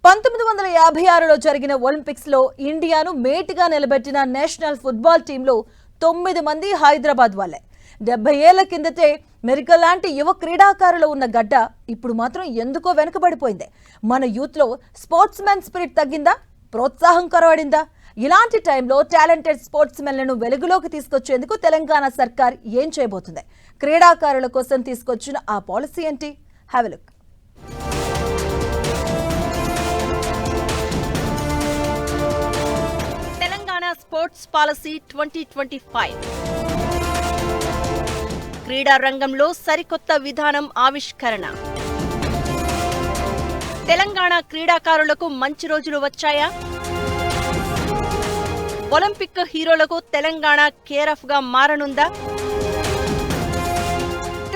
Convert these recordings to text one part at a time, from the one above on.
1956లో జరిగిన ఒలింపిక్స్ లో ఇండియాను మేటిగా నిలబెట్టిన నేషనల్ ఫుట్బాల్ టీంలో 9 మంది హైదరాబాద్ వాళ్ళే. 70 ఏళ్ల కిందటే మెరికల్ లాంటి యువ క్రీడాకారులు ఉన్న గడ్డ ఇప్పుడు మాత్రం ఎందుకో వెనుకబడిపోయింది. మన యూత్ లో స్పోర్ట్స్ మెన్ స్పిరిట్ తగ్గిందా, ప్రోత్సాహం కరవడిందా? ఇలాంటి టైంలో టాలెంటెడ్ స్పోర్ట్స్ మెన్లను వెలుగులోకి తీసుకొచ్చేందుకు తెలంగాణ సర్కార్ ఏం చేయబోతుంది? క్రీడాకారుల కోసం తీసుకొచ్చిన ఆ పాలసీ ఏంటి? Have a look. Sports policy 2025 క్రీడా రంగంలో సరికొత్త విధానం ఆవిష్కరణ. తెలంగాణ క్రీడాకారులకు మంచి రోజులు వచ్చాయా? ఒలింపిక్ హీరోలకు తెలంగాణ కేరఫ్ గా మారనుందా?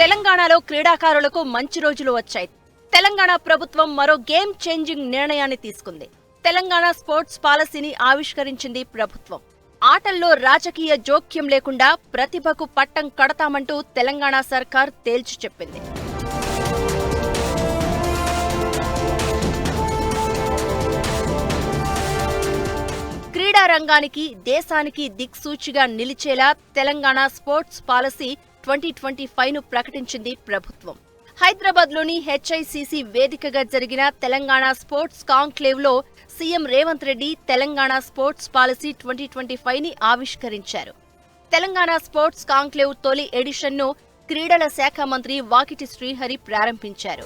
తెలంగాణలో క్రీడాకారులకు మంచి రోజులు వచ్చాయి. తెలంగాణ ప్రభుత్వం మరో గేమ్ చేంజింగ్ నిర్ణయాన్ని తీసుకుంది. తెలంగాణ స్పోర్ట్స్ పాలసీని ఆవిష్కరించింది ప్రభుత్వం. ఆటల్లో రాజకీయ జోక్యం లేకుండా ప్రతిభకు పట్టం కడతామంటూ తెలంగాణ సర్కార్ తేల్చి చెప్పింది. క్రీడా రంగానికి, దేశానికి దిక్సూచిగా నిలిచేలా తెలంగాణ స్పోర్ట్స్ పాలసీ 2025ను ప్రకటించింది ప్రభుత్వం. హైదరాబాద్లోని హెచ్ఐసిసి వేదికగా జరిగిన తెలంగాణ స్పోర్ట్స్ కాంక్లేవ్లో CM Revanth Reddy Telangana sports policy 2025ని ఆవిష్కరించారు. తెలంగాణ స్పోర్ట్స్ కాంక్లేవ్ తొలి ఎడిషన్ను క్రీడల శాఖ మంత్రి వాకిటి శ్రీహరి ప్రారంభించారు.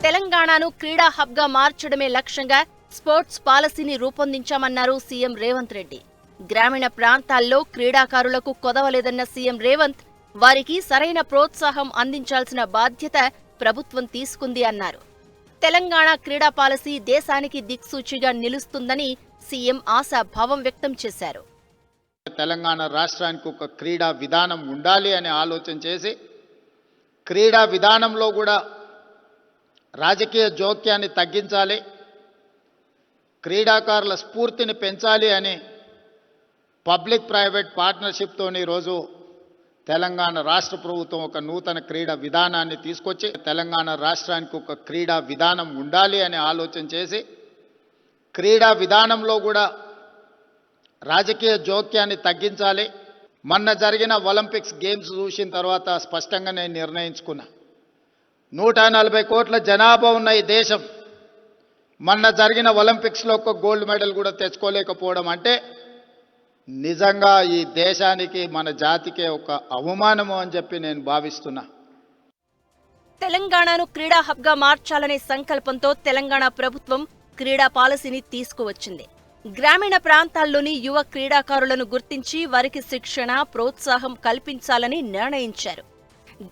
తెలంగాణను క్రీడా హబ్గా మార్చడమే లక్ష్యంగా స్పోర్ట్స్ పాలసీని రూపొందించామన్నారు సీఎం రేవంత్ రెడ్డి. గ్రామీణ ప్రాంతాల్లో క్రీడాకారులకు కొదవలేదన్న సీఎం రేవంత్, వారికి సరైన ప్రోత్సాహం అందించాల్సిన బాధ్యత ప్రభుత్వం తీసుకుంది అన్నారు. తెలంగాణ క్రీడా పాలసీ దేశానికి దిక్సూచిగా నిలుస్తుందని సీఎం ఆశాభావం వ్యక్తం చేశారు. తెలంగాణ రాష్ట్రానికి ఒక క్రీడా విధానం ఉండాలి అని ఆలోచన చేసి, క్రీడా విధానంలో కూడా రాజకీయ జోక్యాన్ని తగ్గించాలి, క్రీడాకారుల స్ఫూర్తిని పెంచాలి అని పబ్లిక్ ప్రైవేట్ పార్ట్నర్షిప్తో ఈరోజు తెలంగాణ రాష్ట్ర ప్రభుత్వం ఒక నూతన క్రీడా విధానాన్ని తీసుకొచ్చి, తెలంగాణ రాష్ట్రానికి ఒక క్రీడా విధానం ఉండాలి అని ఆలోచన చేసి, క్రీడా విధానంలో కూడా రాజకీయ జోక్యాన్ని తగ్గించాలి. మొన్న జరిగిన ఒలింపిక్స్ గేమ్స్ చూసిన తర్వాత స్పష్టంగా నేను నిర్ణయించుకున్నా, 140 కోట్ల జనాభా ఉన్న ఈ దేశం మొన్న జరిగిన ఒలింపిక్స్లో ఒక గోల్డ్ మెడల్ కూడా తెచ్చుకోలేకపోవడం అంటే నిజంగా ఈ దేశానికి, మన జాతికే ఒక అవమానము అని చెప్పి నేను భావిస్తున్నా. తెలంగాణను క్రీడా హబ్గా మార్చాలనే సంకల్పంతో తెలంగాణ ప్రభుత్వం క్రీడా పాలసీని తీసుకువచ్చింది. గ్రామీణ ప్రాంతాల్లోని యువ క్రీడాకారులను గుర్తించి వారికి శిక్షణ, ప్రోత్సాహం కల్పించాలని నిర్ణయించారు.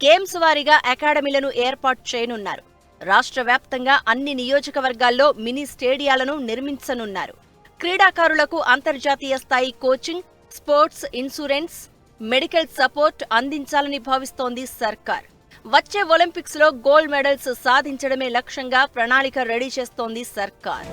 గేమ్స్ వారీగా అకాడమీలను ఏర్పాటు చేయనున్నారు. రాష్ట్ర వ్యాప్తంగా అన్ని నియోజకవర్గాల్లో మినీ స్టేడియాలను నిర్మించనున్నారు. క్రీడాకారులకు అంతర్జాతీయ స్థాయి coaching, sports insurance, medical support అందించాలని భావిస్తోంది సర్కార్. వచ్చే ఒలింపిక్స్ లో గోల్డ్ మెడల్స్ సాధించడమే లక్ష్యంగా ప్రణాళిక రెడీ చేస్తోంది సర్కార్.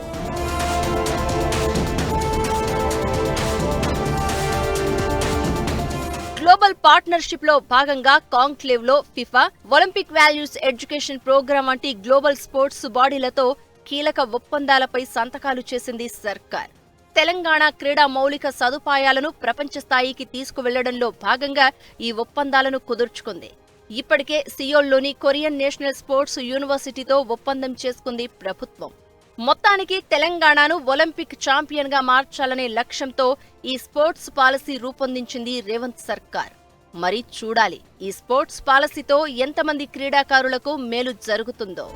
గ్లోబల్ పార్ట్నర్షిప్ లో భాగంగా కాంక్లేవ్ లో FIFA, Olympic values education program వంటి గ్లోబల్ స్పోర్ట్స్ బాడీలతో కీలక ఒప్పందాలపై సంతకాలు చేసింది సర్కార్. తెలంగాణ క్రీడా మౌలిక సదుపాయాలను ప్రపంచ స్థాయికి తీసుకువెళ్లడంలో భాగంగా ఈ ఒప్పందాలను కుదుర్చుకుంది. ఇప్పటికే సియోల్లోని కొరియన్ నేషనల్ స్పోర్ట్స్ యూనివర్సిటీతో ఒప్పందం చేసుకుంది ప్రభుత్వం. మొత్తానికి తెలంగాణను ఒలింపిక్ ఛాంపియన్ గా మార్చాలనే లక్ష్యంతో ఈ స్పోర్ట్స్ పాలసీ రూపొందించింది రేవంత్ సర్కార్. మరి చూడాలి, ఈ స్పోర్ట్స్ పాలసీతో ఎంతమంది క్రీడాకారులకు మేలు జరుగుతుందో.